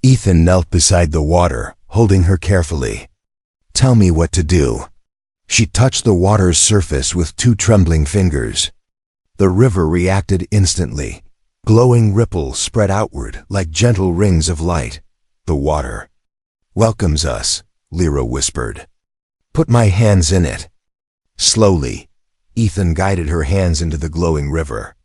Ethan knelt beside the water, holding her carefully. "Tell me what to do." She touched the water's surface with 2 trembling fingers. The river reacted instantly. Glowing ripples spread outward like gentle rings of light. "The water welcomes us," Lyra whispered. "Put my hands in it." Slowly, Ethan guided her hands into the glowing river.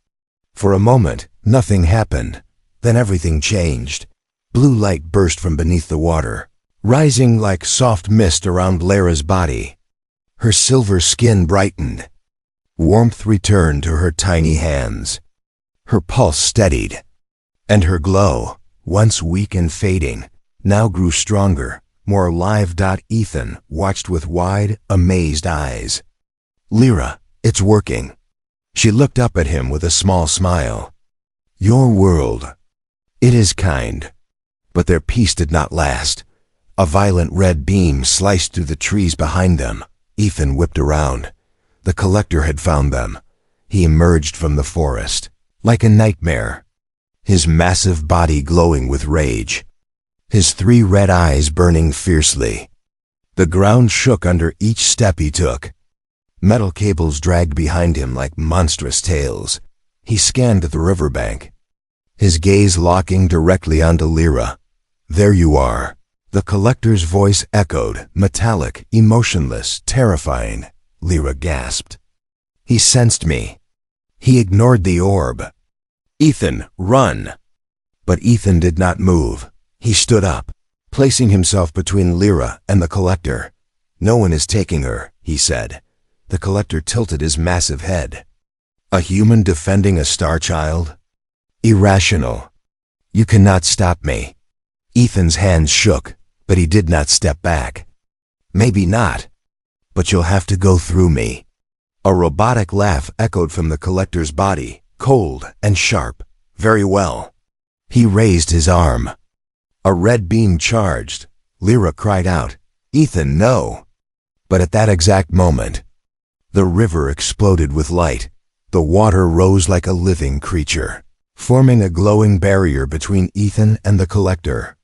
For a moment, nothing happened. Then everything changed. Blue light burst from beneath the water, rising like soft mist around Lyra's body. Her silver skin brightened. Warmth returned to her tiny hands. Her pulse steadied, and her glow, once weak and fading, now grew stronger, more alive. Ethan watched with wide, amazed eyes. "Lyra, it's working." She looked up at him with a small smile. "Your world. It is kind." But their peace did not last. A violent red beam sliced through the trees behind them. Ethan whipped around. The collector had found them. He emerged from the forest, like a nightmare, his massive body glowing with rage, his 3 red eyes burning fiercely. The ground shook under each step he took. Metal cables dragged behind him like monstrous tails. He scanned the riverbank, his gaze locking directly onto Lyra. "There you are." The collector's voice echoed, metallic, emotionless, terrifying. Lyra gasped. "He sensed me." He ignored the orb. "Ethan, run!" But Ethan did not move. He stood up, placing himself between Lyra and the collector. "No one is taking her," he said. The collector tilted his massive head. "A human defending a star child? Irrational. You cannot stop me." Ethan's hands shook, but he did not step back. "Maybe not, but you'll have to go through me." A robotic laugh echoed from the collector's body, cold and sharp. "Very well." He raised his arm. A red beam charged. Lyra cried out, "Ethan, no!" But at that exact moment, the river exploded with light. The water rose like a living creature, forming a glowing barrier between Ethan and the collector.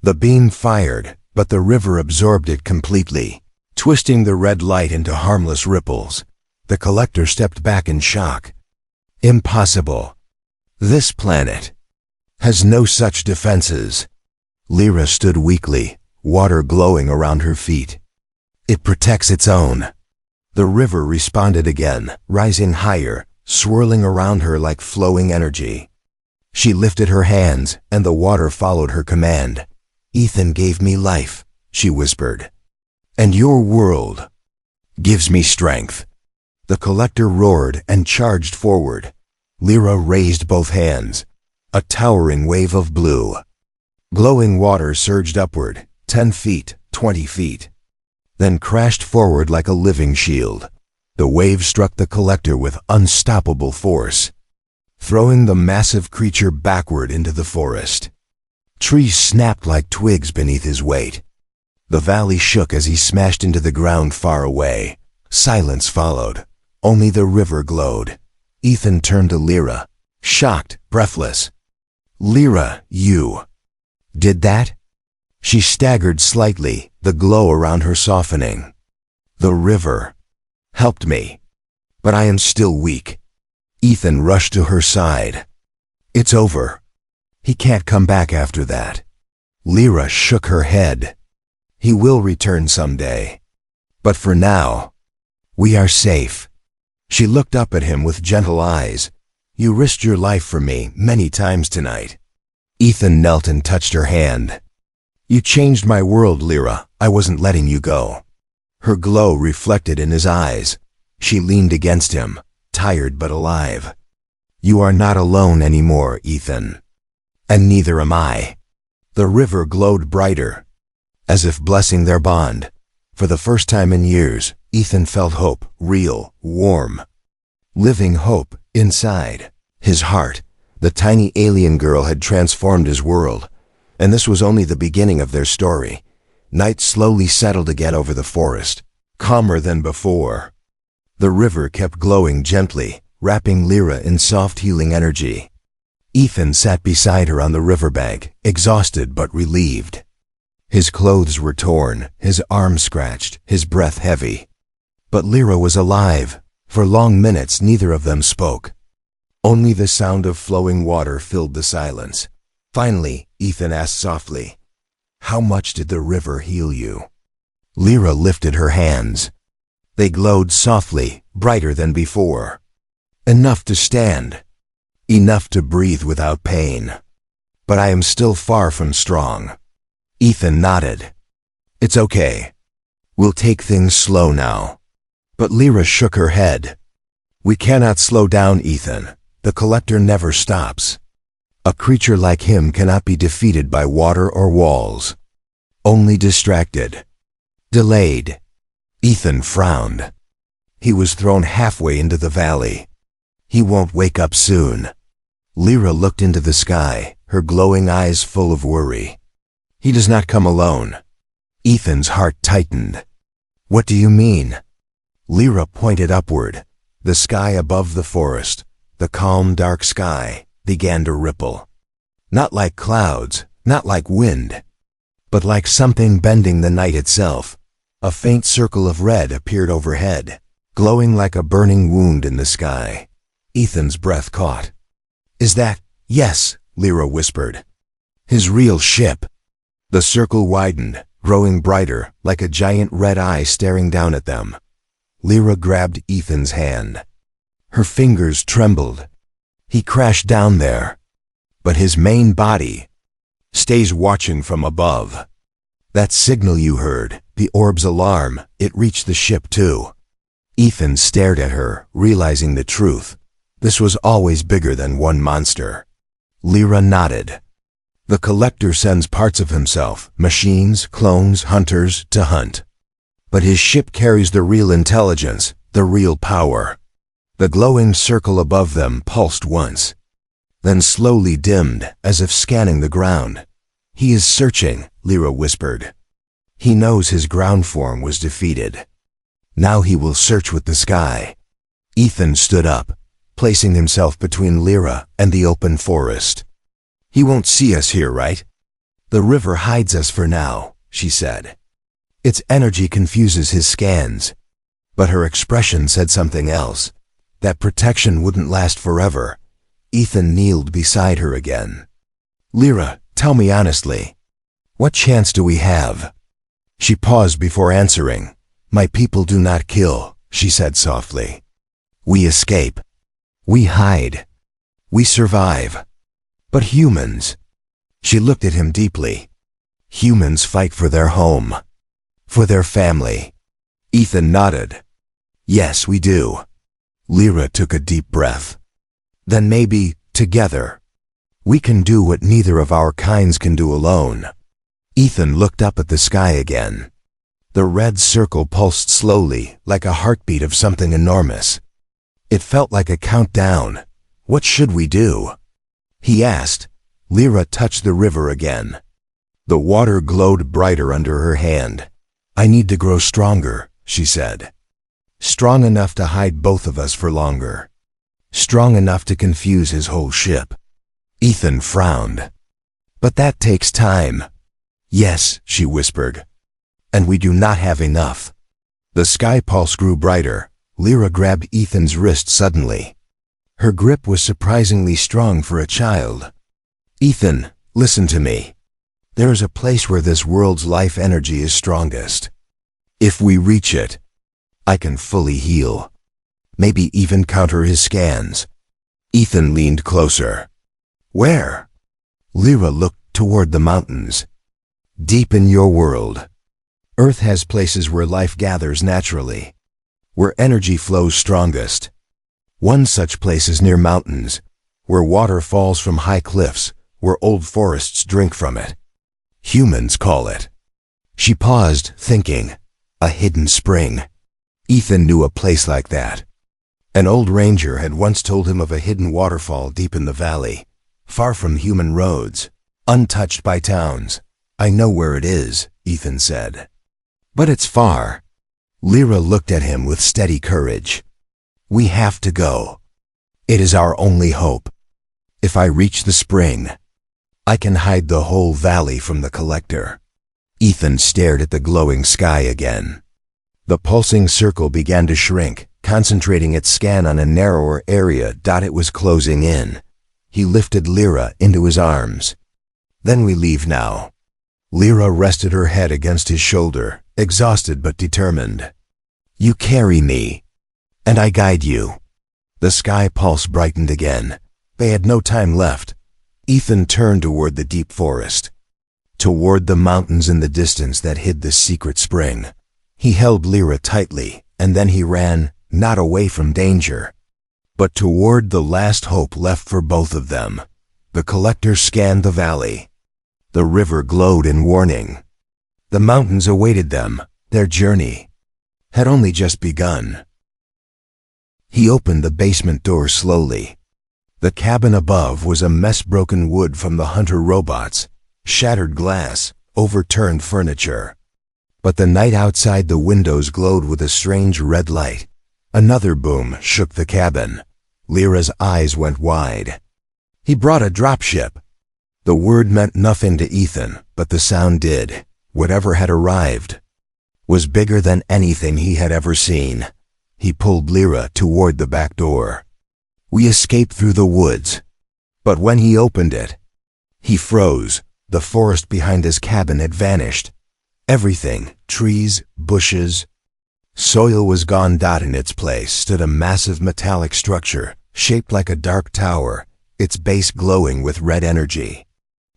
The beam fired, but the river absorbed it completely, twisting the red light into harmless ripples. The collector stepped back in shock. "Impossible. This planet has no such defenses." Lyra stood weakly, water glowing around her feet. "It protects its own." The river responded again, rising higher, swirling around her like flowing energy. She lifted her hands, and the water followed her command. "Ethan gave me life," she whispered. "And your world gives me strength." The collector roared and charged forward. Lyra raised both hands. A towering wave of blue, glowing water surged upward, 10 feet, 20 feet, then crashed forward like a living shield. The wave struck the collector with unstoppable force, throwing the massive creature backward into the forest. Trees snapped like twigs beneath his weight. The valley shook as he smashed into the ground far away. Silence followed. Only the river glowed. Ethan turned to Lyra, shocked, breathless. "Lyra, you did that?" She staggered slightly, the glow around her softening. "The river helped me, but I am still weak." Ethan rushed to her side. "It's over. He can't come back after that." Lyra shook her head. "He will return someday. But for now, we are safe." She looked up at him with gentle eyes. "You risked your life for me many times tonight." Ethan knelt and touched her hand. "You changed my world, Lyra. I wasn't letting you go." Her glow reflected in his eyes. She leaned against him, tired but alive. "You are not alone anymore, Ethan. And neither am I." The river glowed brighter, as if blessing their bond. For the first time in years, Ethan felt hope, real, warm, living hope inside his heart. The tiny alien girl had transformed his world, and this was only the beginning of their story. Night slowly settled again over the forest, calmer than before. The river kept glowing gently, wrapping Lyra in soft healing energy. Ethan sat beside her on the riverbank, exhausted but relieved. His clothes were torn, his arms scratched, his breath heavy. But Lyra was alive. For long minutes neither of them spoke. Only the sound of flowing water filled the silence. Finally, Ethan asked softly, "How much did the river heal you?" Lyra lifted her hands. They glowed softly, brighter than before. "Enough to stand. Enough to breathe without pain. But I am still far from strong." Ethan nodded. "It's okay. We'll take things slow now." But Lyra shook her head. "We cannot slow down, Ethan. The collector never stops. A creature like him cannot be defeated by water or walls. Only distracted. Delayed." Ethan frowned. He was thrown halfway into the valley. He won't wake up soon. Lyra looked into the sky, her glowing eyes full of worry. "He does not come alone." Ethan's heart tightened. "What do you mean?" Lyra pointed upward. The sky above the forest, the calm dark sky, began to ripple. Not like clouds, not like wind, but like something bending the night itself. A faint circle of red appeared overhead, glowing like a burning wound in the sky. Ethan's breath caught. "Is that—" "Yes," Lyra whispered. "His real ship." The circle widened, growing brighter, like a giant red eye staring down at them. Lyra grabbed Ethan's hand. Her fingers trembled. "He crashed down there. But his main body stays watching from above. That signal you heard, the orb's alarm, it reached the ship too." Ethan stared at her, realizing the truth. This was always bigger than one monster. Lyra nodded. "The collector sends parts of himself, machines, clones, hunters, to hunt. But his ship carries the real intelligence, the real power." The glowing circle above them pulsed once, then slowly dimmed, as if scanning the ground. "He is searching," Lyra whispered. "He knows his ground form was defeated. Now he will search with the sky." Ethan stood up, placing himself between Lyra and the open forest. "He won't see us here, right?" "The river hides us for now," she said. "Its energy confuses his scans." But her expression said something else. That protection wouldn't last forever. Ethan kneeled beside her again. "Lyra, tell me honestly, what chance do we have?" She paused before answering. "My people do not kill," she said softly. "We escape. We hide. We survive. But humans—" She looked at him deeply. "Humans fight for their home, for their family." Ethan nodded. "Yes, we do." Lyra took a deep breath. "Then maybe, together, we can do what neither of our kinds can do alone." Ethan looked up at the sky again. The red circle pulsed slowly, like a heartbeat of something enormous. It felt like a countdown. "What should we do?" he asked. Lyra touched the river again. The water glowed brighter under her hand. "I need to grow stronger," she said. "Strong enough to hide both of us for longer. Strong enough to confuse his whole ship." Ethan frowned. "But that takes time." "Yes," she whispered. "And we do not have enough." The sky pulse grew brighter. Lyra grabbed Ethan's wrist suddenly. Her grip was surprisingly strong for a child. "Ethan, listen to me. There is a place where this world's life energy is strongest. If we reach it, I can fully heal. Maybe even counter his scans." Ethan leaned closer. "Where?" Lyra looked toward the mountains. "Deep in your world. Earth has places where life gathers naturally, where energy flows strongest. One such place is near mountains, where water falls from high cliffs, where old forests drink from it. Humans call it." She paused, thinking. A hidden spring. Ethan knew a place like that. An old ranger had once told him of a hidden waterfall deep in the valley, far from human roads, untouched by towns. "I know where it is," Ethan said. "But it's far." Lyra looked at him with steady courage. "We have to go. It is our only hope." If I reach the spring, I can hide the whole valley from the collector. Ethan stared at the glowing sky again. The pulsing circle began to shrink, concentrating its scan on a narrower area. It was closing in. He lifted Lyra into his arms. Then we leave now. Lyra rested her head against his shoulder, exhausted but determined. You carry me, and I guide you. The sky pulse brightened again. They had no time left. Ethan turned toward the deep forest, toward the mountains in the distance that hid the secret spring. He held Lyra tightly, and then he ran, not away from danger, but toward the last hope left for both of them. The collector scanned the valley. The river glowed in warning. The mountains awaited them. Their journey had only just begun. He opened the basement door slowly. The cabin above was a mess: broken wood from the hunter robots, shattered glass, overturned furniture. But the night outside the windows glowed with a strange red light. Another boom shook the cabin. Lyra's eyes went wide. He brought a dropship. The word meant nothing to Ethan, but the sound did. Whatever had arrived was bigger than anything he had ever seen. He pulled Lyra toward the back door. We escaped through the woods. But when he opened it, he froze. The forest behind his cabin had vanished. Everything, trees, bushes, soil was gone. In its place stood a massive metallic structure, shaped like a dark tower, its base glowing with red energy.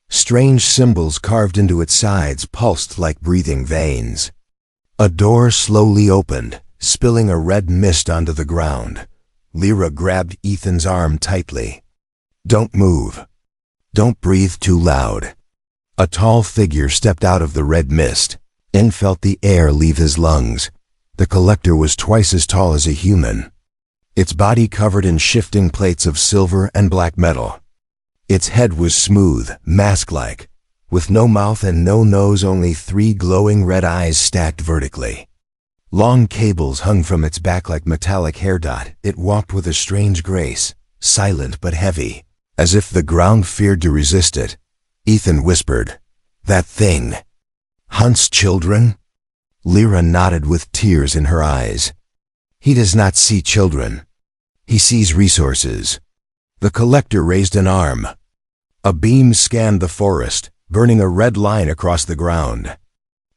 Strange symbols carved into its sides pulsed like breathing veins. A door slowly opened, spilling a red mist onto the ground. Lyra grabbed Ethan's arm tightly. Don't move. Don't breathe too loud. A tall figure stepped out of the red mist and felt the air leave his lungs. The collector was twice as tall as a human, its body covered in shifting plates of silver and black metal. Its head was smooth, mask-like, with no mouth and no nose, only 3 glowing red eyes stacked vertically. Long cables hung from its back like metallic hair. It walked with a strange grace, silent but heavy, as if the ground feared to resist it. Ethan whispered, "That thing hunts children?" Lyra nodded with tears in her eyes. "He does not see children. He sees resources." The collector raised an arm. A beam scanned the forest, burning a red line across the ground.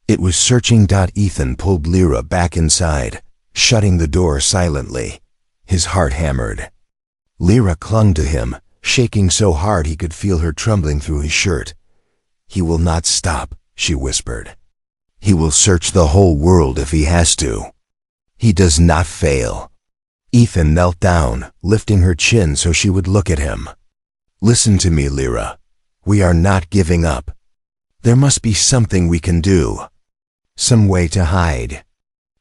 It was searching. Ethan pulled Lyra back inside, shutting the door silently. His heart hammered. Lyra clung to him, shaking so hard he could feel her trembling through his shirt. "He will not stop," she whispered. "He will search the whole world if he has to. He does not fail." Ethan knelt down, lifting her chin so she would look at him. "Listen to me, Lyra. We are not giving up. There must be something we can do. Some way to hide.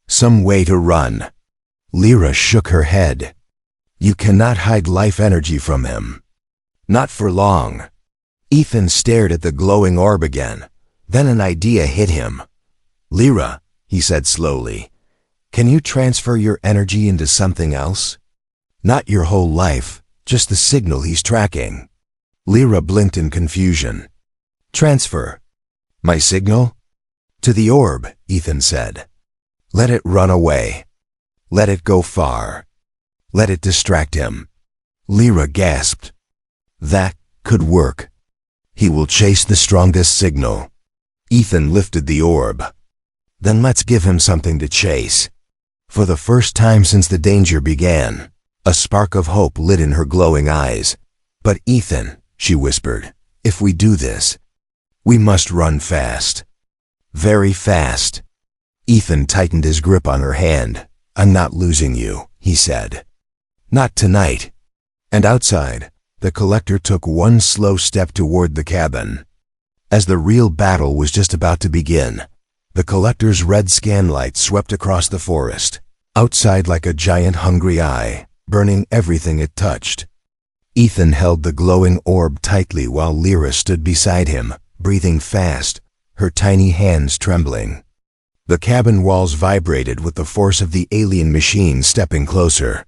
Some way to run." Lyra shook her head. "You cannot hide life energy from him. Not for long." Ethan stared at the glowing orb again. Then an idea hit him. "Lyra," he said slowly, "can you transfer your energy into something else? Not your whole life, just the signal he's tracking." Lyra blinked in confusion. "Transfer? My signal?" "To the orb," Ethan said. "Let it run away. Let it go far. Let it distract him." Lyra gasped. "That could work. He will chase the strongest signal." Ethan lifted the orb. "Then let's give him something to chase." For the first time since the danger began, a spark of hope lit in her glowing eyes. "But Ethan," she whispered, "if we do this, we must run fast. Very fast." Ethan tightened his grip on her hand. "I'm not losing you," he said. "Not tonight." And outside, the collector took one slow step toward the cabin. As the real battle was just about to begin, the collector's red scan light swept across the forest, outside like a giant hungry eye, burning everything it touched. Ethan held the glowing orb tightly while Lyra stood beside him, breathing fast, her tiny hands trembling. The cabin walls vibrated with the force of the alien machine stepping closer.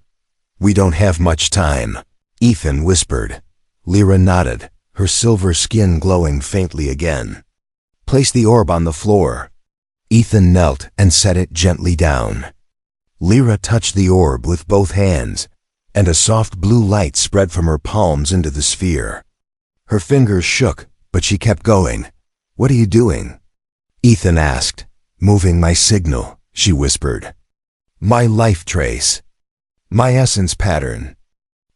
"We don't have much time," Ethan whispered. Lyra nodded, her silver skin glowing faintly again. Place the orb on the floor. Ethan knelt and set it gently down. Lyra touched the orb with both hands, and a soft blue light spread from her palms into the sphere. Her fingers shook, but she kept going. What are you doing? Ethan asked. Moving my signal, she whispered. My life trace. My essence pattern.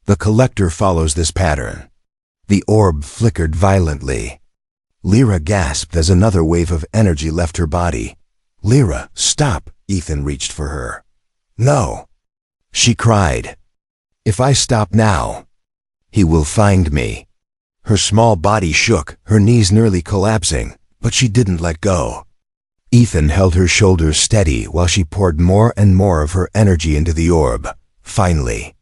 The collector follows this pattern. The orb flickered violently. Lyra gasped as another wave of energy left her body. Lyra, stop! Ethan reached for her. No! She cried. If I stop now, he will find me. Her small body shook, her knees nearly collapsing, but she didn't let go. Ethan held her shoulders steady while she poured more and more of her energy into the orb. Finally,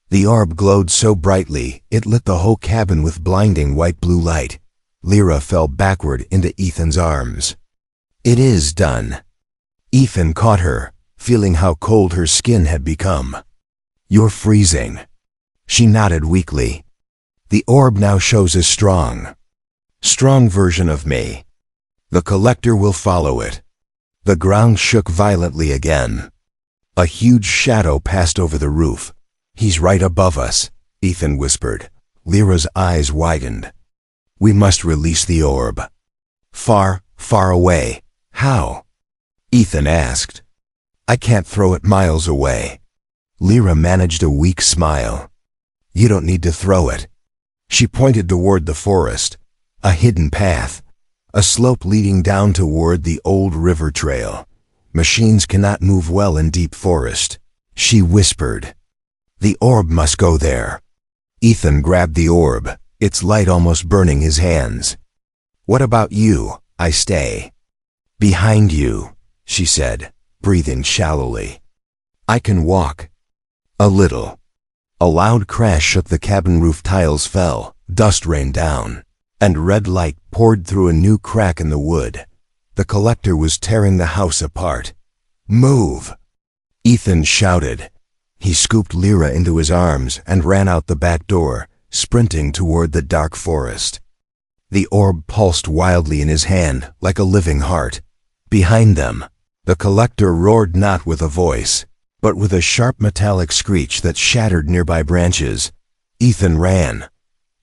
the orb glowed so brightly it lit the whole cabin with blinding white-blue light. Lyra fell backward into Ethan's arms. It is done. Ethan caught her, feeling how cold her skin had become. You're freezing. She nodded weakly. The orb now shows a strong version of me. The collector will follow it. The ground shook violently again. A huge shadow passed over the roof. He's right above us, Ethan whispered. Lyra's eyes widened. We must release the orb. Far, far away. How? Ethan asked. I can't throw it miles away. Lyra managed a weak smile. You don't need to throw it. She pointed toward the forest, a hidden path, a slope leading down toward the old river trail. Machines cannot move well in deep forest, she whispered. The orb must go there. Ethan grabbed the orb, its light almost burning his hands. What about you? I stay. Behind you, she said, breathing shallowly. I can walk. A little. A loud crash shook the cabin roof. Tiles fell, dust rained down, and red light poured through a new crack in the wood. The collector was tearing the house apart. Move! Ethan shouted. He scooped Lyra into his arms and ran out the back door, sprinting toward the dark forest. The orb pulsed wildly in his hand like a living heart. Behind them, the collector roared not with a voice, but with a sharp metallic screech that shattered nearby branches. Ethan ran.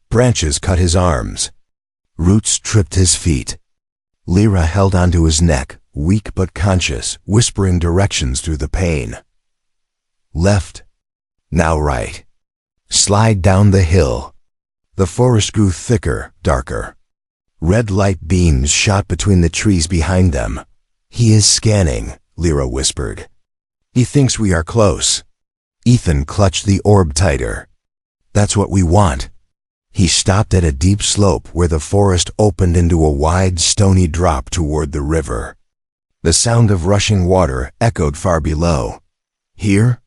Branches cut his arms. Roots tripped his feet. Lyra held onto his neck, weak but conscious, whispering directions through the pain. Left. Now right. Slide down the hill. The forest grew thicker, darker. Red light beams shot between the trees behind them. He is scanning, Lyra whispered. He thinks we are close. Ethan clutched the orb tighter. That's what we want. He stopped at a deep slope where the forest opened into a wide, stony drop toward the river. The sound of rushing water echoed far below. Here?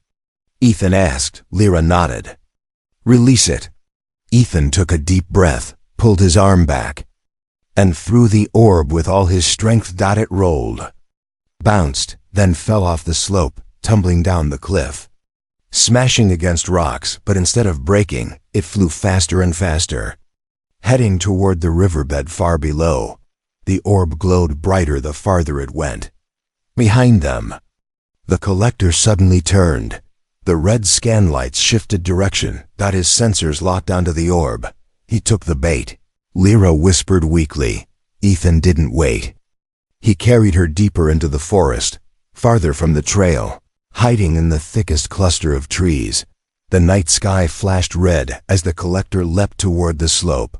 Ethan asked. Lyra nodded. Release it. Ethan took a deep breath, pulled his arm back, and threw the orb with all his strength. It rolled, bounced, then fell off the slope, tumbling down the cliff, smashing against rocks, but instead of breaking, it flew faster and faster, heading toward the riverbed far below. The orb glowed brighter the farther it went. Behind them, the collector suddenly turned. The red scan lights shifted direction. His sensors locked onto the orb. He took the bait. Lyra whispered weakly. Ethan didn't wait. He carried her deeper into the forest, farther from the trail, hiding in the thickest cluster of trees. The night sky flashed red as the collector leapt toward the slope.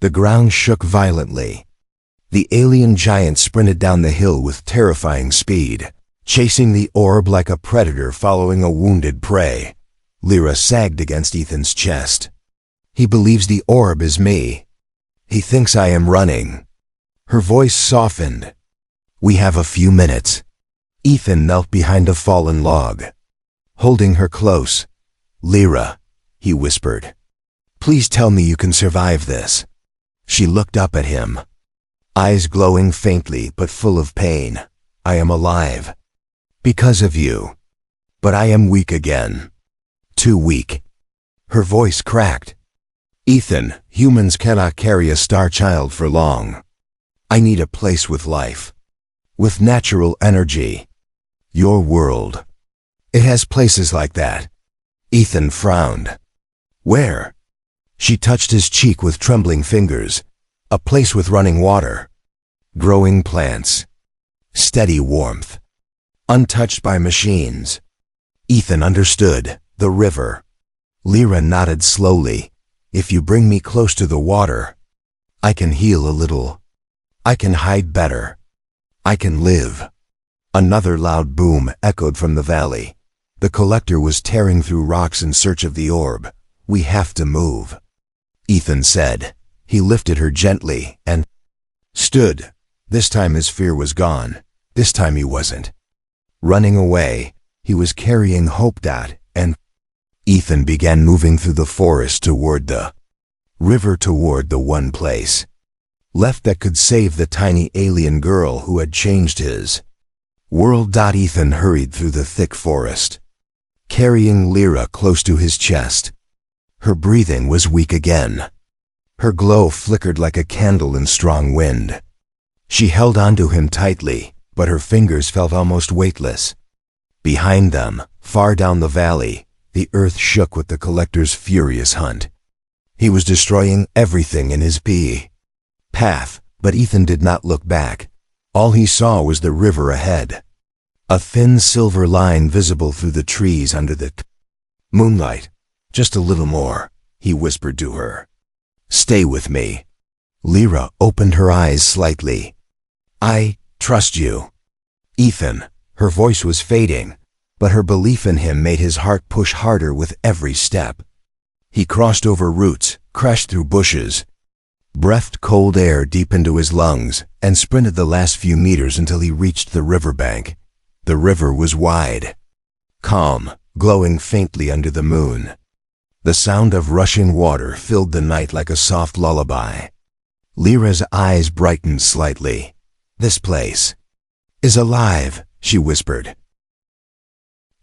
The ground shook violently. The alien giant sprinted down the hill with terrifying speed, chasing the orb like a predator following a wounded prey. Lyra sagged against Ethan's chest. He believes the orb is me. He thinks I am running. Her voice softened. We have a few minutes. Ethan knelt behind a fallen log, holding her close. Lyra, he whispered. Please tell me you can survive this. She looked up at him, eyes glowing faintly but full of pain. I am alive. Because of you. But I am weak again. Too weak. Her voice cracked. Ethan, humans cannot carry a star child for long. I need a place with life. With natural energy. Your world. It has places like that. Ethan frowned. Where? She touched his cheek with trembling fingers. A place with running water. Growing plants. Steady warmth. Untouched by machines. Ethan understood. The river. Lyra nodded slowly. If you bring me close to the water, I can heal a little. I can hide better. I can live. Another loud boom echoed from the valley. The collector was tearing through rocks in search of the orb. We have to move, Ethan said. He lifted her gently and stood. This time his fear was gone. This time he wasn't running away. He was carrying hope. And Ethan began moving through the forest toward the river, toward the one place left that could save the tiny alien girl who had changed his world. Ethan hurried through the thick forest, carrying Lyra close to his chest. Her breathing was weak again. Her glow flickered like a candle in strong wind. She held onto him tightly, but her fingers felt almost weightless. Behind them, far down the valley, the earth shook with the collector's furious hunt. He was destroying everything in his path, but Ethan did not look back. All he saw was the river ahead. A thin silver line visible through the trees under the moonlight. Just a little more, he whispered to her. Stay with me. Lyra opened her eyes slightly. I trust you. Ethan, her voice was fading, but her belief in him made his heart push harder with every step. He crossed over roots, crashed through bushes, breathed cold air deep into his lungs, and sprinted the last few meters until he reached the riverbank. The river was wide, calm, glowing faintly under the moon. The sound of rushing water filled the night like a soft lullaby. Lyra's eyes brightened slightly. This place is alive, she whispered.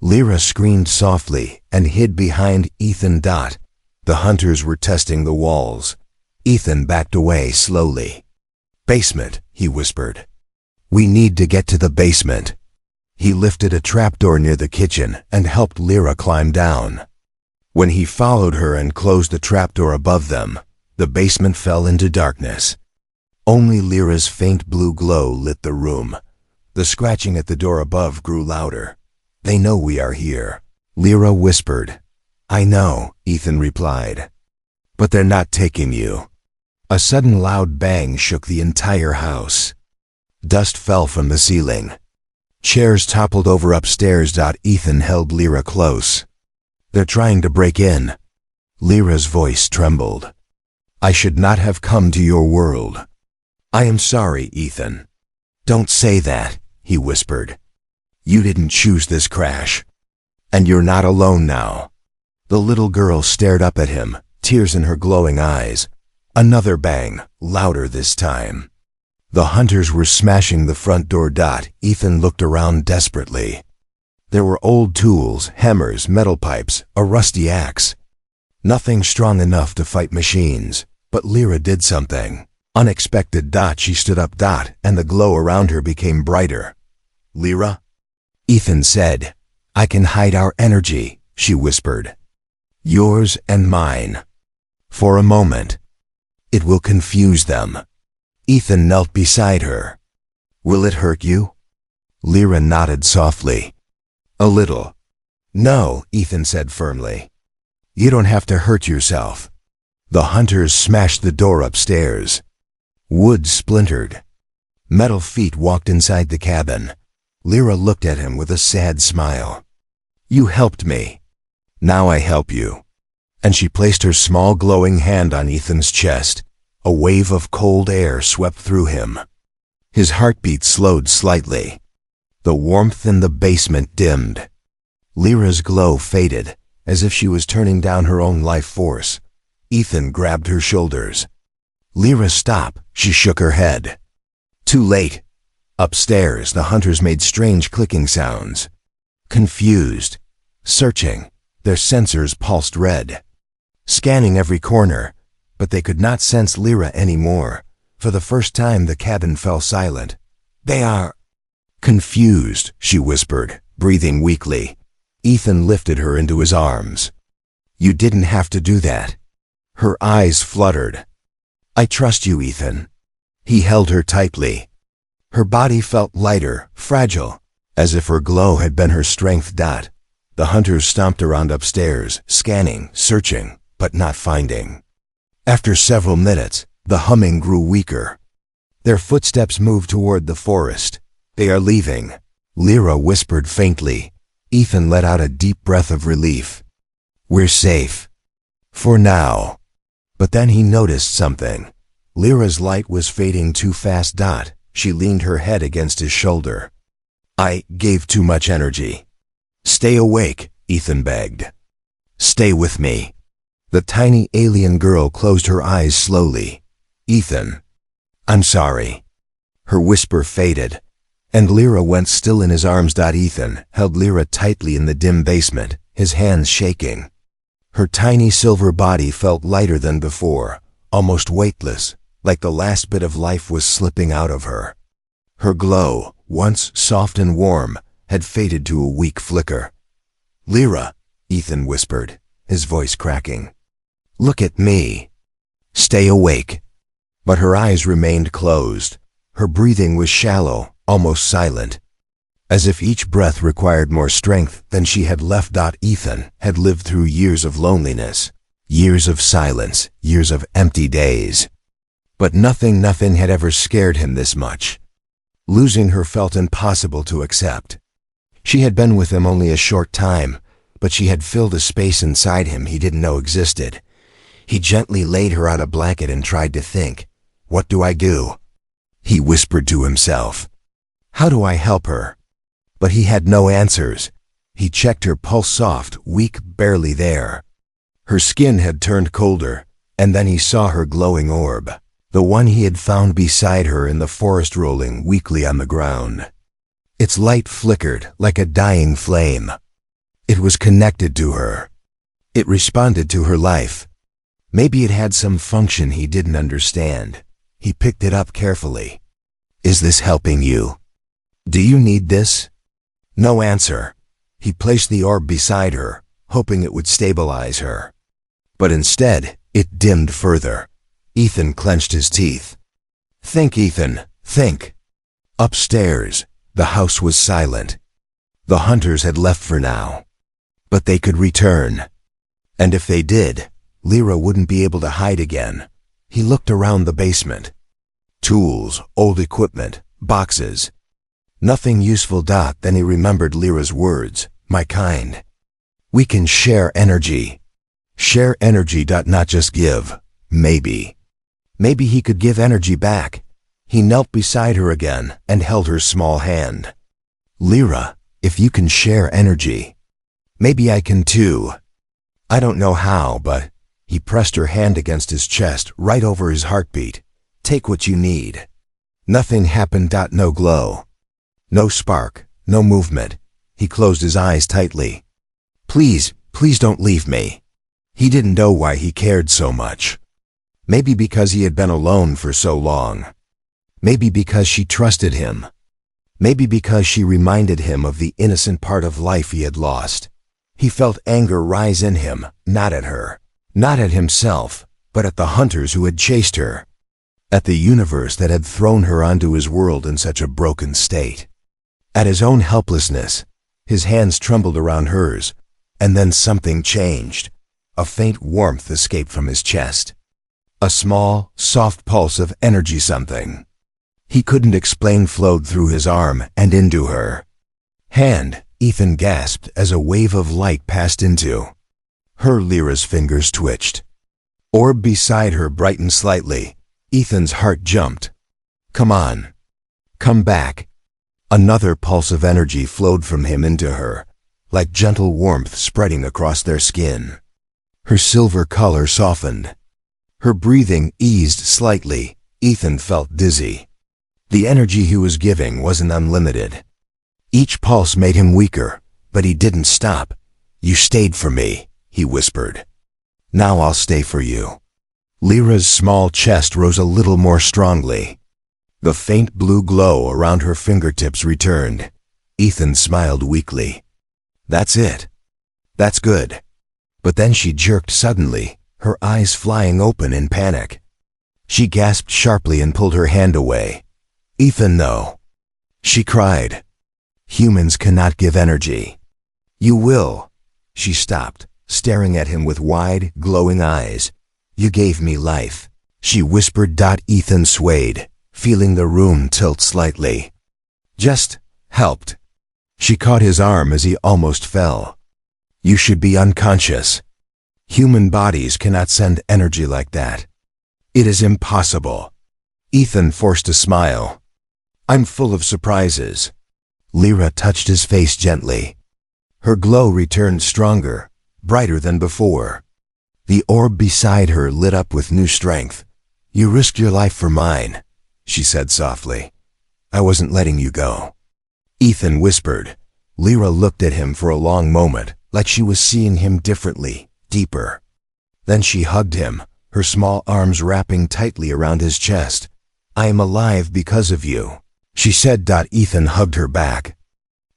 Lyra screamed softly and hid behind Ethan. The hunters were testing the walls. Ethan backed away slowly. Basement, he whispered. We need to get to the basement. He lifted a trapdoor near the kitchen and helped Lyra climb down. When he followed her and closed the trapdoor above them, the basement fell into darkness. Only Lyra's faint blue glow lit the room. The scratching at the door above grew louder. They know we are here, Lyra whispered. I know, Ethan replied. But they're not taking you. A sudden loud bang shook the entire house. Dust fell from the ceiling. Chairs toppled over upstairs. Ethan held Lyra close. They're trying to break in. Lyra's voice trembled. I should not have come to your world. I am sorry, Ethan. Don't say that, he whispered. You didn't choose this crash. And you're not alone now. The little girl stared up at him, tears in her glowing eyes. Another bang, louder this time. The hunters were smashing the front door. Ethan looked around desperately. There were old tools, hammers, metal pipes, a rusty axe. Nothing strong enough to fight machines, but Lyra did something unexpected. She stood up. And the glow around her became brighter. Lyra? Ethan said. I can hide our energy, she whispered. Yours and mine. For a moment. It will confuse them. Ethan knelt beside her. Will it hurt you? Lyra nodded softly. A little. No, Ethan said firmly. You don't have to hurt yourself. The hunters smashed the door upstairs. Wood splintered. Metal feet walked inside the cabin. Lyra looked at him with a sad smile. You helped me. Now I help you. And she placed her small glowing hand on Ethan's chest. A wave of cold air swept through him. His heartbeat slowed slightly. The warmth in the basement dimmed. Lyra's glow faded, as if she was turning down her own life force. Ethan grabbed her shoulders. Lyra, stop, she shook her head. Too late. Upstairs, the hunters made strange clicking sounds. Confused. Searching. Their sensors pulsed red. Scanning every corner. But they could not sense Lyra anymore. For the first time, the cabin fell silent. "They are confused," she whispered, breathing weakly. Ethan lifted her into his arms. "You didn't have to do that." Her eyes fluttered. "I trust you, Ethan." He held her tightly. Her body felt lighter, fragile, as if her glow had been her strength. The hunters stomped around upstairs, scanning, searching, but not finding. After several minutes, the humming grew weaker. Their footsteps moved toward the forest. "They are leaving," Lyra whispered faintly. Ethan let out a deep breath of relief. "We're safe. For now." But then he noticed something. Lyra's light was fading too fast. She leaned her head against his shoulder. "I gave too much energy." "Stay awake," Ethan begged. "Stay with me." The tiny alien girl closed her eyes slowly. "Ethan, I'm sorry." Her whisper faded, and Lyra went still in his arms. Ethan held Lyra tightly in the dim basement, his hands shaking. Her tiny silver body felt lighter than before, almost weightless, like the last bit of life was slipping out of her. Her glow, once soft and warm, had faded to a weak flicker. "Lyra," Ethan whispered, his voice cracking. "Look at me. Stay awake." But her eyes remained closed. Her breathing was shallow, almost silent, as if each breath required more strength than she had left. Ethan had lived through years of loneliness, years of silence, years of empty days. But nothing had ever scared him this much. Losing her felt impossible to accept. She had been with him only a short time, but she had filled a space inside him he didn't know existed. He gently laid her on a blanket and tried to think. "What do I do?" he whispered to himself. "How do I help her?" But he had no answers. He checked her pulse, soft, weak, barely there. Her skin had turned colder, and then he saw her glowing orb, the one he had found beside her in the forest, rolling weakly on the ground. Its light flickered like a dying flame. It was connected to her. It responded to her life. Maybe it had some function he didn't understand. He picked it up carefully. "Is this helping you? Do you need this?" No answer. He placed the orb beside her, hoping it would stabilize her. But instead, it dimmed further. Ethan clenched his teeth. "Think, Ethan, think." Upstairs, the house was silent. The hunters had left for now. But they could return. And if they did, Lyra wouldn't be able to hide again. He looked around the basement. Tools, old equipment, boxes. Nothing useful. Then he remembered Lyra's words, "My kind. We can share energy." Share energy. Not just give. Maybe. Maybe he could give energy back. He knelt beside her again and held her small hand. "Lyra, if you can share energy, maybe I can too. I don't know how, but..." He pressed her hand against his chest, right over his heartbeat. "Take what you need." Nothing happened. No glow. No spark. No movement. He closed his eyes tightly. "Please, please don't leave me." He didn't know why he cared so much. Maybe because he had been alone for so long. Maybe because she trusted him. Maybe because she reminded him of the innocent part of life he had lost. He felt anger rise in him, not at her. Not at himself, but at the hunters who had chased her. At the universe that had thrown her onto his world in such a broken state. At his own helplessness. His hands trembled around hers, and then something changed. A faint warmth escaped from his chest. A small, soft pulse of energy. Something he couldn't explain flowed through his arm and into her hand. Ethan gasped as a wave of light passed into her. Lyra's fingers twitched. Orb beside her brightened slightly. Ethan's heart jumped. "Come on. Come back." Another pulse of energy flowed from him into her, like gentle warmth spreading across their skin. Her silver color softened. Her breathing eased slightly. Ethan felt dizzy. The energy he was giving wasn't unlimited. Each pulse made him weaker, but he didn't stop. "You stayed for me," he whispered. "Now I'll stay for you." Lyra's small chest rose a little more strongly. The faint blue glow around her fingertips returned. Ethan smiled weakly. That's it. That's good. But then she jerked suddenly, her eyes flying open in panic. She gasped sharply and pulled her hand away. Ethan, no. She cried. Humans cannot give energy. You will. She stopped, staring at him with wide, glowing eyes. You gave me life, she whispered. Ethan swayed, feeling the room tilt slightly. Just helped. She caught his arm as he almost fell. You should be unconscious. Human bodies cannot send energy like that. It is impossible. Ethan forced a smile. I'm full of surprises. Lyra touched his face gently. Her glow returned stronger, brighter than before. The orb beside her lit up with new strength. You risked your life for mine, she said softly. I wasn't letting you go. Ethan whispered. Lyra looked at him for a long moment, like she was seeing him differently, deeper. Then she hugged him, her small arms wrapping tightly around his chest. I am alive because of you, she said. Ethan hugged her back,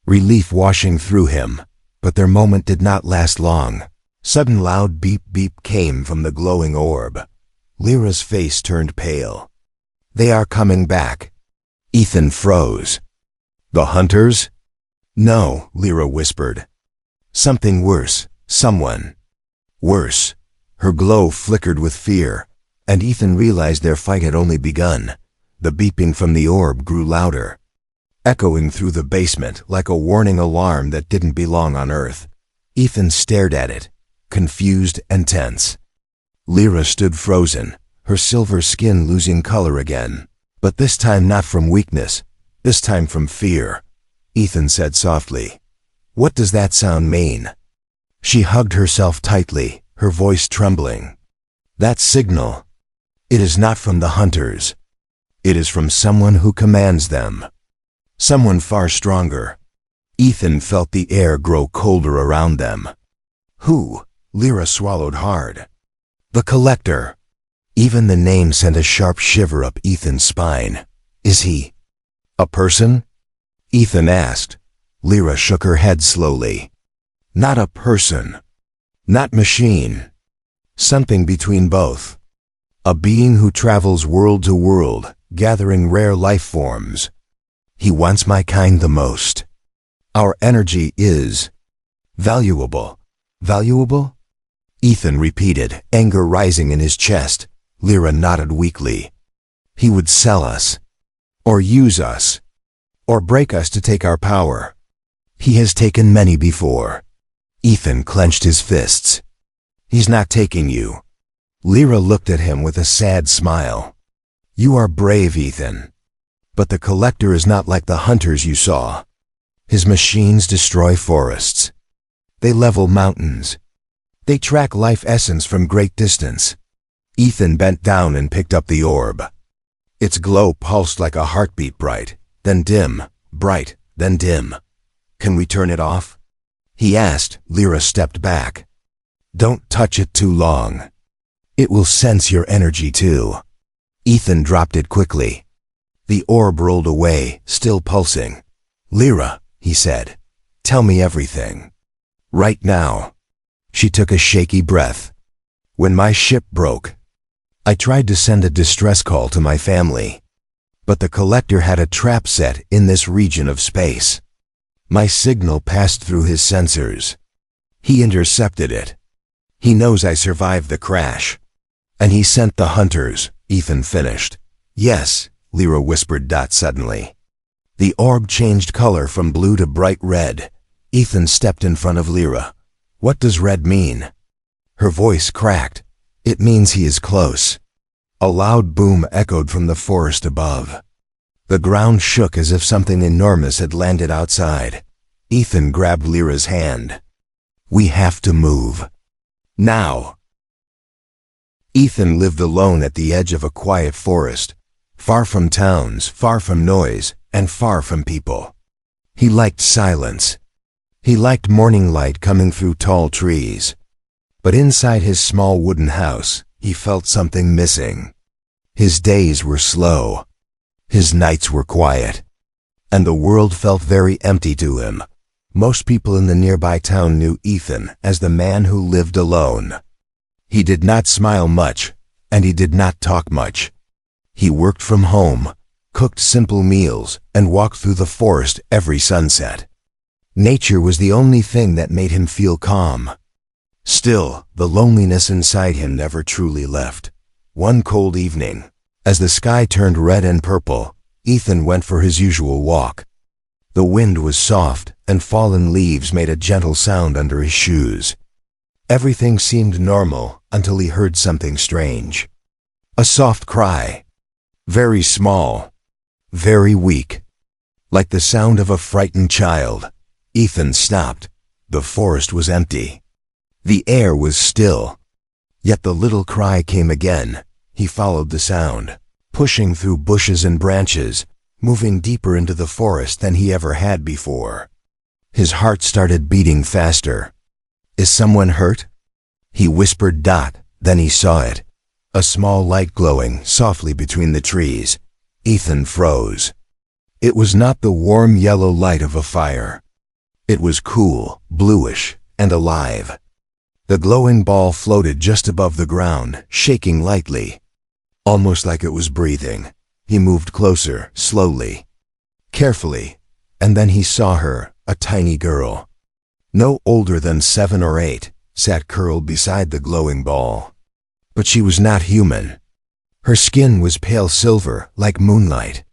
relief washing through him, but their moment did not last long. Sudden loud beep beep came from the glowing orb. Lyra's face turned pale. They are coming back. Ethan froze. The hunters? No, Lyra whispered. Something worse, someone. Worse. Her glow flickered with fear, and Ethan realized their fight had only begun. The beeping from the orb grew louder, echoing through the basement like a warning alarm that didn't belong on Earth. Ethan stared at it, confused and tense. Lyra stood frozen, her silver skin losing color again. But this time not from weakness, this time from fear. Ethan said softly, What does that sound mean? She hugged herself tightly, her voice trembling. That signal. It is not from the hunters. It is from someone who commands them. Someone far stronger. Ethan felt the air grow colder around them. Who? Lyra swallowed hard. The Collector. Even the name sent a sharp shiver up Ethan's spine. Is he a person? Ethan asked. Lyra shook her head slowly. Not a person. Not machine. Something between both. A being who travels world to world, gathering rare life forms. He wants my kind the most. Our energy is valuable. Valuable? Ethan repeated, anger rising in his chest. Lyra nodded weakly. He would sell us. Or use us. Or break us to take our power. He has taken many before. Ethan clenched his fists. He's not taking you. Lyra looked at him with a sad smile. You are brave, Ethan. But the Collector is not like the hunters you saw. His machines destroy forests. They level mountains. They track life essence from great distance. Ethan bent down and picked up the orb. Its glow pulsed like a heartbeat, bright, then dim, bright, then dim. Can we turn it off? He asked. Lyra stepped back. Don't touch it too long. It will sense your energy too. Ethan dropped it quickly. The orb rolled away, still pulsing. Lyra, he said, tell me everything. Right now. She took a shaky breath. When my ship broke, I tried to send a distress call to my family. But the Collector had a trap set in this region of space. My signal passed through his sensors. He intercepted it. He knows I survived the crash. And he sent the hunters, Ethan finished. Yes, Lyra whispered. Suddenly. The orb changed color from blue to bright red. Ethan stepped in front of Lyra. What does red mean? Her voice cracked. It means he is close. A loud boom echoed from the forest above. The ground shook as if something enormous had landed outside. Ethan grabbed Lyra's hand. We have to move. Now. Ethan lived alone at the edge of a quiet forest, far from towns, far from noise, and far from people. He liked silence. He liked morning light coming through tall trees. But inside his small wooden house, he felt something missing. His days were slow. His nights were quiet. And the world felt very empty to him. Most people in the nearby town knew Ethan as the man who lived alone. He did not smile much, and he did not talk much. He worked from home, cooked simple meals, and walked through the forest every sunset. Nature was the only thing that made him feel calm. Still, the loneliness inside him never truly left. One cold evening, as the sky turned red and purple, Ethan went for his usual walk. The wind was soft, and fallen leaves made a gentle sound under his shoes. Everything seemed normal until he heard something strange. A soft cry. Very small. Very weak. Like the sound of a frightened child. Ethan stopped. The forest was empty. The air was still. Yet the little cry came again. He followed the sound, pushing through bushes and branches, moving deeper into the forest than he ever had before. His heart started beating faster. Is someone hurt? He whispered. Then he saw it. A small light glowing softly between the trees. Ethan froze. It was not the warm yellow light of a fire. It was cool, bluish, and alive. The glowing ball floated just above the ground, shaking lightly. Almost like it was breathing. He moved closer, slowly, carefully, and then he saw her, a tiny girl. No older than 7 or 8, sat curled beside the glowing ball. But she was not human. Her skin was pale silver, like moonlight.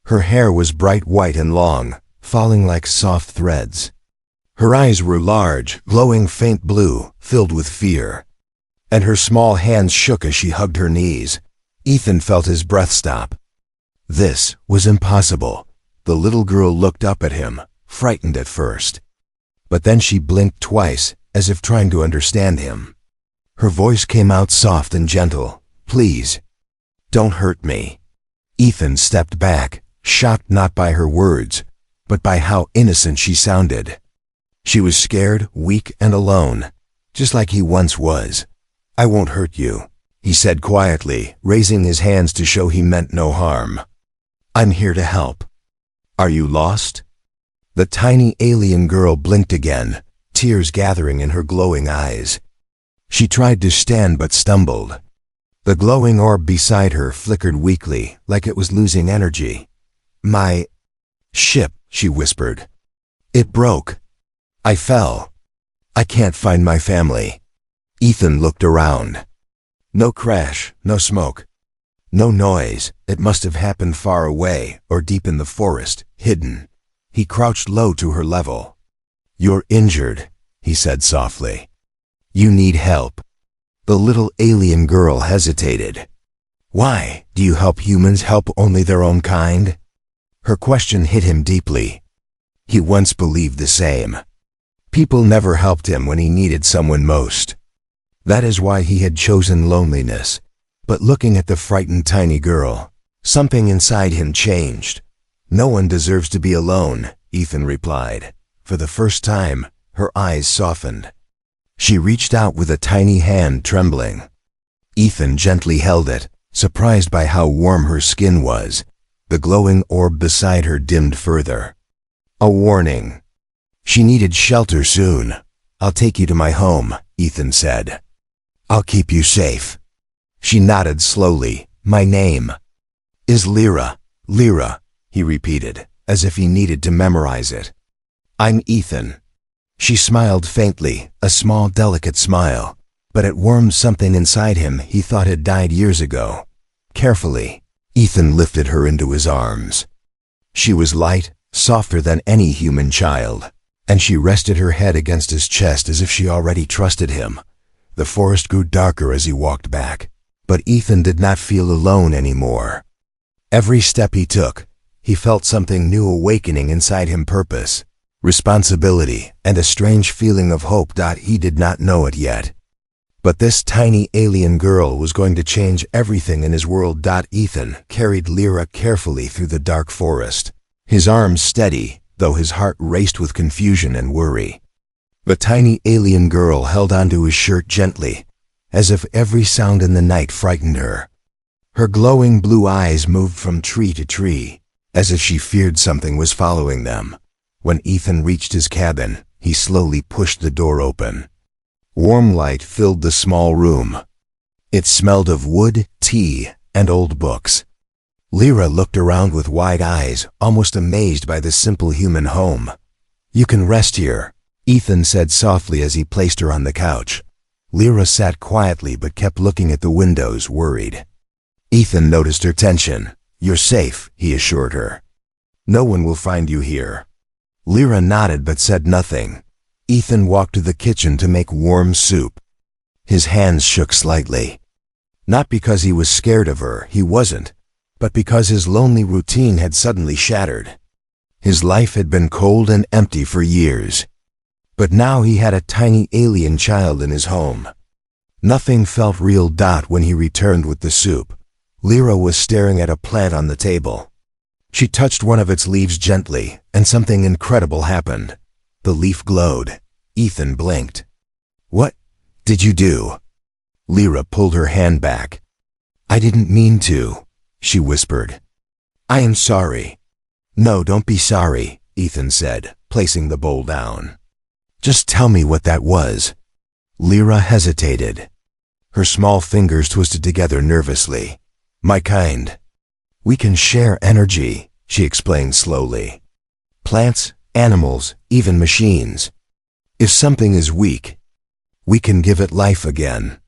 Her hair was bright white and long, falling like soft threads. Her eyes were large, glowing faint blue, filled with fear. And her small hands shook as she hugged her knees. Ethan felt his breath stop. This was impossible. The little girl looked up at him, frightened at first. But then she blinked twice, as if trying to understand him. Her voice came out soft and gentle. Please, don't hurt me. Ethan stepped back, shocked not by her words, but by how innocent she sounded. She was scared, weak, and alone, just like he once was. I won't hurt you, he said quietly, raising his hands to show he meant no harm. I'm here to help. Are you lost? The tiny alien girl blinked again, tears gathering in her glowing eyes. She tried to stand but stumbled. The glowing orb beside her flickered weakly, like it was losing energy. My ship, she whispered. It broke. I fell. I can't find my family. Ethan looked around. No crash, no smoke. No noise. It must have happened far away, or deep in the forest, hidden. He crouched low to her level. You're injured, he said softly. You need help. The little alien girl hesitated. Why? Do you help humans help only their own kind? Her question hit him deeply. He once believed the same. People never helped him when he needed someone most. That is why he had chosen loneliness. But looking at the frightened tiny girl, something inside him changed. No one deserves to be alone, Ethan replied. For the first time, her eyes softened. She reached out with a tiny hand trembling. Ethan gently held it, surprised by how warm her skin was. The glowing orb beside her dimmed further. A warning. She needed shelter soon. I'll take you to my home, Ethan said. I'll keep you safe. She nodded slowly. My name is Lyra. Lyra, he repeated, as if he needed to memorize it. I'm Ethan. She smiled faintly, a small, delicate smile, but it warmed something inside him he thought had died years ago. Carefully, Ethan lifted her into his arms. She was light, softer than any human child, and she rested her head against his chest as if she already trusted him. The forest grew darker as he walked back, but Ethan did not feel alone anymore. Every step he took, he felt something new awakening inside him: purpose, responsibility, and a strange feeling of hope. He did not know it yet. But this tiny alien girl was going to change everything in his world. Ethan carried Lyra carefully through the dark forest, his arms steady, though his heart raced with confusion and worry. The tiny alien girl held onto his shirt gently, as if every sound in the night frightened her. Her glowing blue eyes moved from tree to tree, as if she feared something was following them. When Ethan reached his cabin, he slowly pushed the door open. Warm light filled the small room. It smelled of wood, tea, and old books. Lyra looked around with wide eyes, almost amazed by the simple human home. "You can rest here," Ethan said softly as he placed her on the couch. Lyra sat quietly but kept looking at the windows, worried. Ethan noticed her tension. "You're safe," he assured her. "No one will find you here." Lyra nodded but said nothing. Ethan walked to the kitchen to make warm soup. His hands shook slightly. Not because he was scared of her, he wasn't, but because his lonely routine had suddenly shattered. His life had been cold and empty for years. But now he had a tiny alien child in his home. Nothing felt real. When he returned with the soup, Lyra was staring at a plant on the table. She touched one of its leaves gently, and something incredible happened. The leaf glowed. Ethan blinked. "What did you do?" Lyra pulled her hand back. "I didn't mean to," she whispered. "I am sorry." "No, don't be sorry," Ethan said, placing the bowl down. "Just tell me what that was." Lyra hesitated. Her small fingers twisted together nervously. "My kind. We can share energy," she explained slowly. "Plants, animals, even machines. If something is weak, we can give it life again."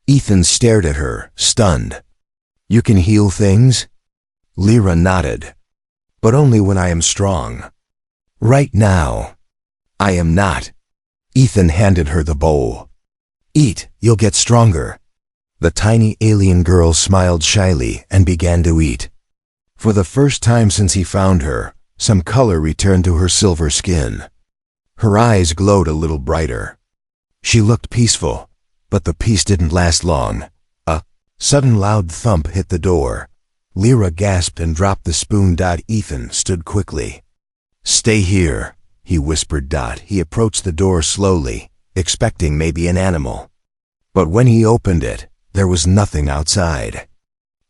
Ethan stared at her, stunned. "You can heal things?" Lyra nodded. "But only when I am strong. Right now, I am not." Ethan handed her the bowl. "Eat, you'll get stronger." The tiny alien girl smiled shyly and began to eat. For the first time since he found her, some color returned to her silver skin. Her eyes glowed a little brighter. She looked peaceful, but the peace didn't last long. A sudden loud thump hit the door. Lyra gasped and dropped the spoon. Ethan stood quickly. "Stay here," he whispered. He approached the door slowly, expecting maybe an animal. But when he opened it, there was nothing outside.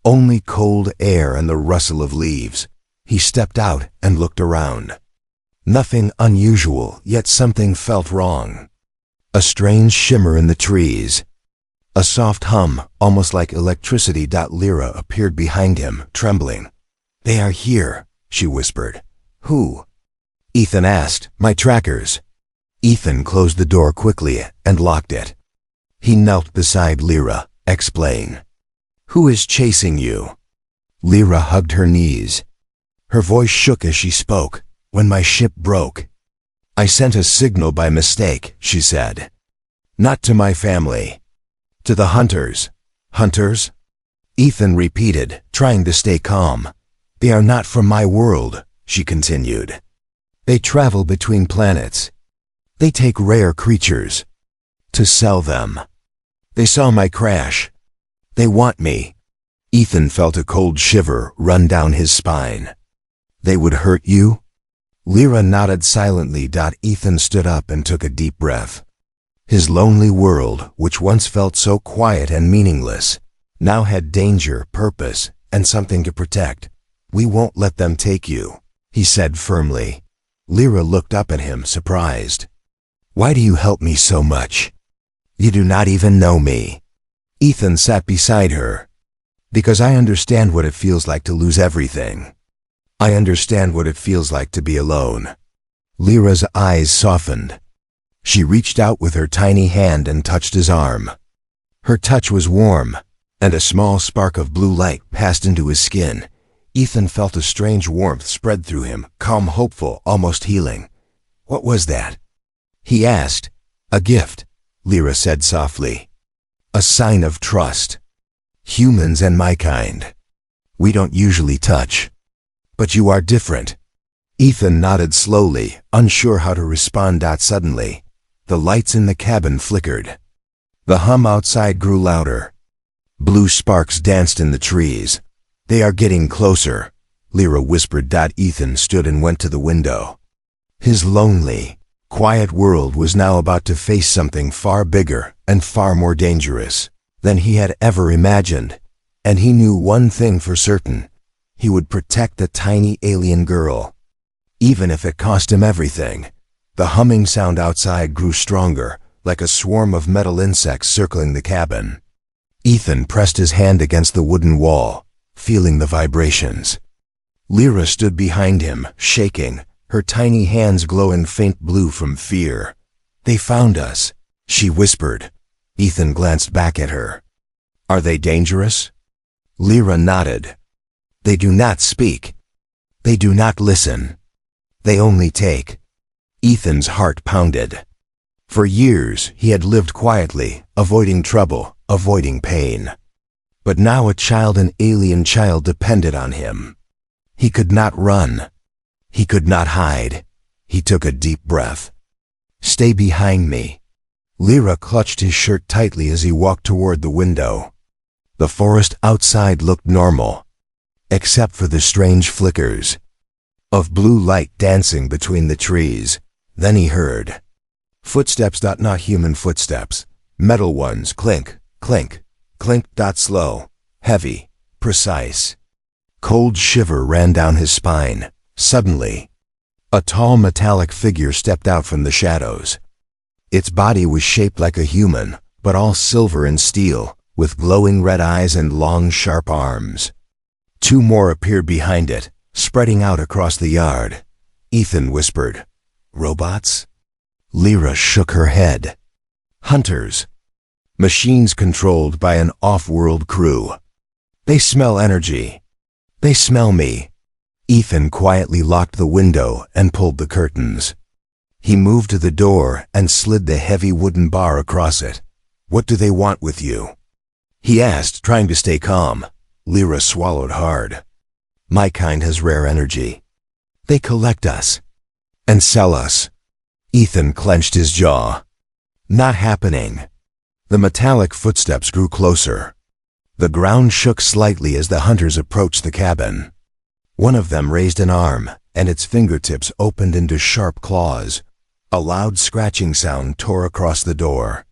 Only cold air and the rustle of leaves. He stepped out and looked around. Nothing unusual, yet something felt wrong. A strange shimmer in the trees. A soft hum, almost like electricity. Lyra appeared behind him, trembling. "They are here," she whispered. "Who?" Ethan asked. "My trackers." Ethan closed the door quickly and locked it. He knelt beside Lyra. "Explain. Who is chasing you?" Lyra hugged her knees. Her voice shook as she spoke. "When my ship broke, I sent a signal by mistake," she said. "Not to my family. To the hunters." "Hunters?" Ethan repeated, trying to stay calm. "They are not from my world," she continued. "They travel between planets. They take rare creatures to sell them. They saw my crash. They want me." Ethan felt a cold shiver run down his spine. "They would hurt you?" Lyra nodded silently. Ethan stood up and took a deep breath. His lonely world, which once felt so quiet and meaningless, now had danger, purpose, and something to protect. "We won't let them take you," he said firmly. Lyra looked up at him, surprised. "Why do you help me so much? You do not even know me." Ethan sat beside her. "Because I understand what it feels like to lose everything. I understand what it feels like to be alone." Lyra's eyes softened. She reached out with her tiny hand and touched his arm. Her touch was warm, and a small spark of blue light passed into his skin. Ethan felt a strange warmth spread through him, calm, hopeful, almost healing. "What was that?" he asked. "A gift," Lyra said softly. "A sign of trust. Humans and my kind. We don't usually touch. But you are different." Ethan nodded slowly, unsure how to respond. Suddenly, the lights in the cabin flickered. The hum outside grew louder. Blue sparks danced in the trees. "They are getting closer," Lyra whispered. Ethan stood and went to the window. His lonely, quiet world was now about to face something far bigger and far more dangerous. than he had ever imagined, and he knew one thing for certain. He would protect the tiny alien girl, even if it cost him everything. The humming sound outside grew stronger, like a swarm of metal insects circling the cabin. Ethan pressed his hand against the wooden wall, feeling the vibrations. Lyra stood behind him, shaking, her tiny hands glowing faint blue from fear. "They found us," she whispered. Ethan glanced back at her. "Are they dangerous?" Lyra nodded. "They do not speak. They do not listen. They only take." Ethan's heart pounded. For years, he had lived quietly, avoiding trouble, avoiding pain. But now an alien child depended on him. He could not run. He could not hide. He took a deep breath. "Stay behind me." Lyra clutched his shirt tightly as he walked toward the window. The forest outside looked normal, except for the strange flickers of blue light dancing between the trees. Then he heard footsteps, not human footsteps, metal ones, clink, clink, clink. Slow, heavy, precise. Cold shiver ran down his spine. Suddenly, a tall metallic figure stepped out from the shadows. Its body was shaped like a human, but all silver and steel, with glowing red eyes and long, sharp arms. Two more appeared behind it, spreading out across the yard. Ethan whispered, "Robots?" Lyra shook her head. "Hunters. Machines controlled by an off-world crew. They smell energy. They smell me." Ethan quietly locked the window and pulled the curtains. He moved to the door and slid the heavy wooden bar across it. "What do they want with you?" he asked, trying to stay calm. Lyra swallowed hard. "My kind has rare energy. They collect us and sell us." Ethan clenched his jaw. "Not happening." The metallic footsteps grew closer. The ground shook slightly as the hunters approached the cabin. One of them raised an arm, and its fingertips opened into sharp claws. A loud scratching sound tore across the door.